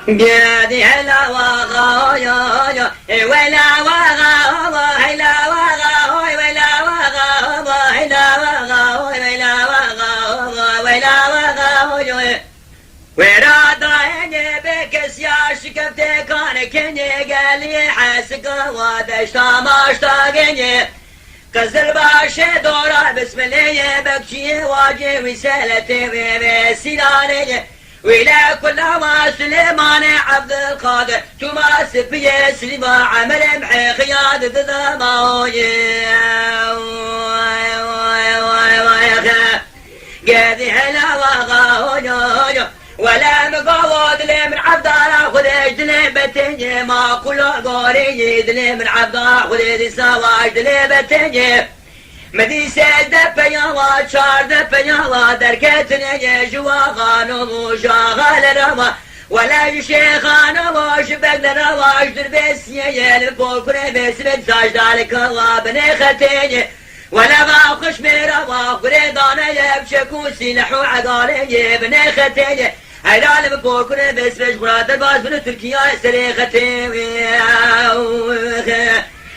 قادي هلا وغا يا ولا وغا هلا وغا ولا وغا هلا وغا ولا وغا ولا وغا ورادا هني بكس يا شكفتي كان كني قال لي حاسك ودشتا ماشتاقني قزل باشي دورا بسم الله بكشي واجي وسالتي وسيلاني ولا كل ما سليمان عبد القادر تما سبيه سليما عمل محي خياد ذماوي قاذي هلا وغا ولا مقاود لي من عبد الله خذ دلي بتنجي ما كل قوري دلي من عبد الله خذ دي سواج دلي بتنجي مدي سيد دفيا شار دفيا دركتني جوا غانو وشاغل روا ولا شيخان واش بقدر واش دربس يل بوكري بس بتاج دالك الله بني ختيني ولا ما خش ميرا واخري دانا يبشكو سلحو عقالي بني ختيني هلال بوكري بس بش برات باز من تركيا سريختي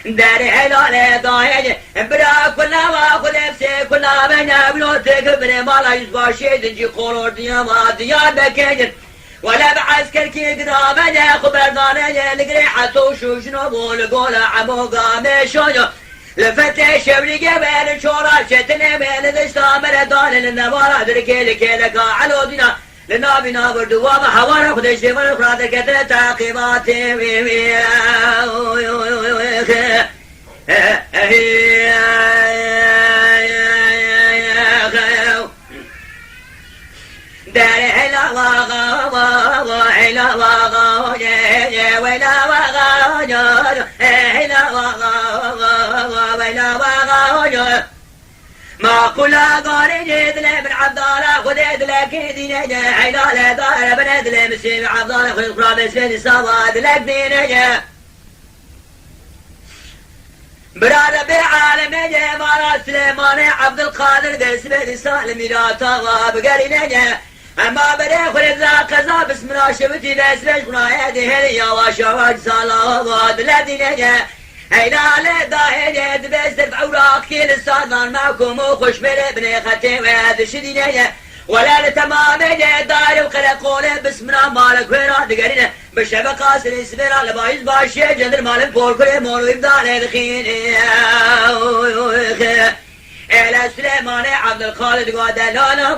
داري هلال ضايع برا كلها واخذ نفسي كلها من بلوتك بني مالا يزباشي دنجي قرور ديما ديار بكير ولا بعسكر كي قرابة خبر دانا لقري حتو شو شنو بول قولا عمو قامي شونو لفتي شبري قبل شورا شتني من دشتامر دان النوارا دركي لكي لكا علو دينا لنا بنا بردوا بحوارا خدش ديما الخرادة كتر تعقيباتي داري هلا وغا هلا وغا ولا وغا هلا وغا ولا وغا ما كل قاري جيد لي من عبد الله خذيت لك دينجا حلال دار بند لي مسيب عبد الله خذ قرابة سيد صواد لك دينجا برادة بعالم مارا سليمان عبد القادر بسم سالم ميراتا بقرينجا اما بري خذ ذاك ذا بسم الله شبتي بس بش قرايدي هليا وشواج صلوات لدينجا هيلال داهي بس اوراق كل الصادان معكم وخش مري بني ختي وهذا شدينيا ولا لتمام دار وقلقوله بسم الله مالك ويرا دقرينا بالشبكة سري سبيرا لبايز باشي جندر مالك بوركري مولو يبدال دخين إلى سليمان عبد الخالد قادلانا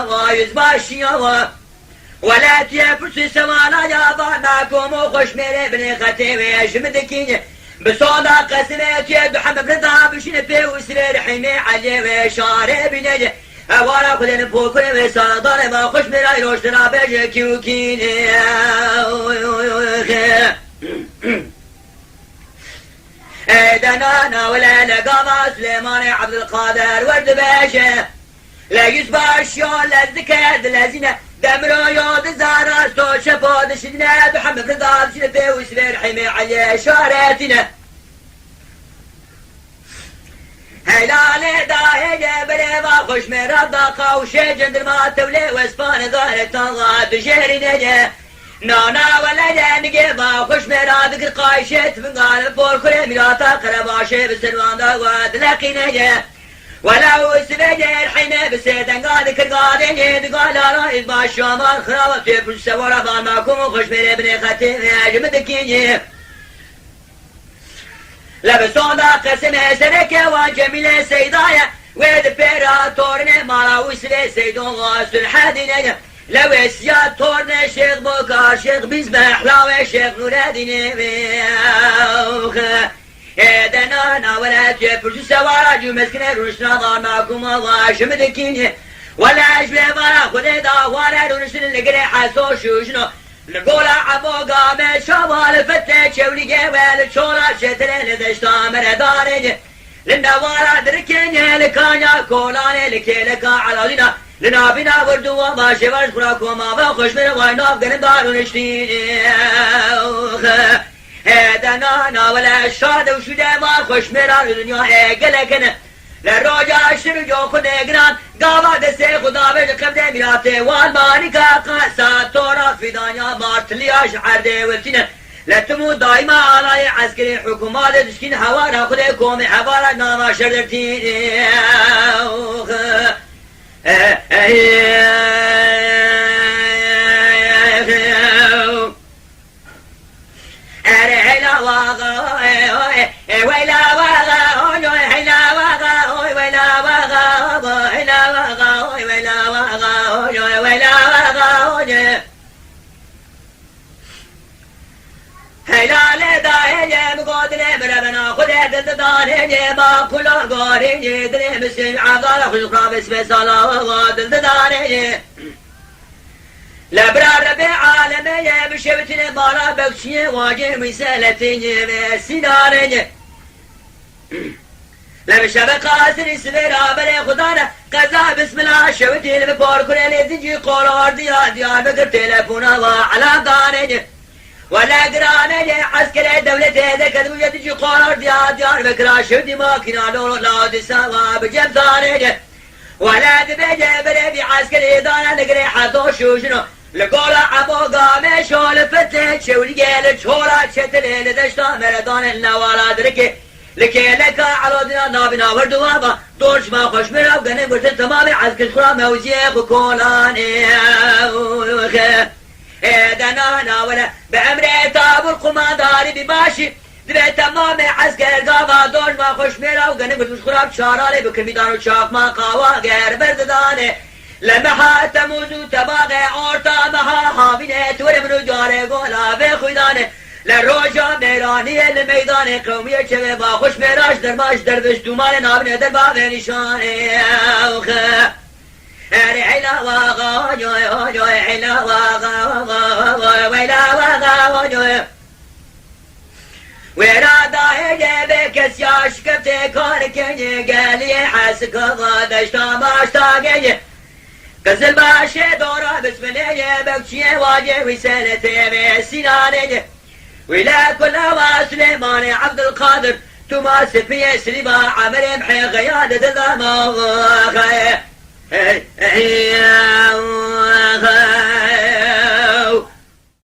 بايز باشي ولا تيفرسي سوانا يابا معكم وخش مري بني ختي ويشمدكين بصودا قسمت يد محمد رضا بشين في وسرير حمي علي وشاري بنجي اوارا خلين بوكري وصادر ما خوش مراي روش ترا بيجي كيوكيني ايدنا ولا لقاما سليمان عبد القادر ورد باشا لا يسباش يا لذكاد لازينه دمرو يود زارا ستو شفود شدنا محمد رضا بشين في وسرير حمي علي شارتنا هلال داهي بريبا خوش مرابا قوشي جندر ما تولي واسبان ظهر تنغاد بشهري نجي نانا ولا نجيبا خوش مراد قايشت من قال فور كري ملاتا قرباشي بسلوان داغوات لقي نجي ولو سبجي الحين بسيدن قاد كرقاد نجد قال رايد باشامان خرابة تيبل سوارا بان ماكم خوش مري بني ختي جمدكيني لبسون دا قسم سرك وجميل سيدايا ويد بيرا تورن مالا وسلي سيدون غاس الحدينيا لو اسيا تورن شيخ بوكا شيخ بيزبح لاوي شيخ نور الدين ايدنا ناولا جيبرج سوارا جو مسكن روشنا دار معكم الله شمدكيني ولا اجبه مرا خذي دا وارا رونشن لقري حسو شوشنو لقولا عمو قامي شمال فتة شولي قوال شولا شترين دشتا مردارين لنوارا دركين لكانيا كولاني لكي لكا علالينا لنا بنا وردوا ما شفاش براكو ما بخش من ويناف قرن دارو نشتين هيدا نانا ولا الشاد وشدا ما خوش مرا الدنيا ايقلكنا للرجا شرجو خود گران گاوا دست خدا به قبضه میراته والمانی که قصد تورا فدانیا مارتلیا شعرده ولتینه لتمو دائما علای عسکری حکومات دشکین هوارا خود قوم هوارا ناما شردتین هلال داهی مقادله بربنا خودت ددانه با کلا گاری دل مسلم عبدال خوش خراب اسم سالا دل ددانه لبرار رب عالمه بشبتن بالا بخشی واجه مسالتین سینانه لبشب قاسر سبرا بر خدانا قضا بسم الله شوتين ببار كل زنجي قرار ديار بكر تلفونا وعلى دانه ولا قرانه عسكر الدولة ذاك الوجه تجي قرار ديار بكر شودي ماكينة لو لا دسوا بجيب دانه ولا دبجة بربي عسكر دانا نقري حدو شوشنو لقولا عبو قامي شول فتت شولي قيل شولا شتل لدشتا مردان النوالا دركي لكي لك على دنا نابنا وردوابا دورش ما خوش مراب غنم برتن تمامي عسكر خرا موزيق وكولاني دنانا ولا بأمر تابو القمانداري بباشي دبي تمامي عسكر قاوا دورش ما خوش مراب غنم برتن خراب شارالي بكر ميدان وشاف ما قاوا غير بردداني لمحا تموزو تباغي عورتا مها حاوينه تورمنو جاري قولا في خويداني لروجا میرانی المیدان قومی چه با خوش میراش درباش دروش دومان نابنه در باب نشان اوخه اری علا واقا جوی جوی علا واقا ویلا واقا جوی ویرا داهی جبه کسیاش کبته کار کنی گلی حسک دشتا باشتا گی قزل باشه دورا بسمنه بکچیه واجه ویسنته سینانه ولا كل سليمان عبد القادر توما سفيه سليبا عمر محي غيادة ذا ما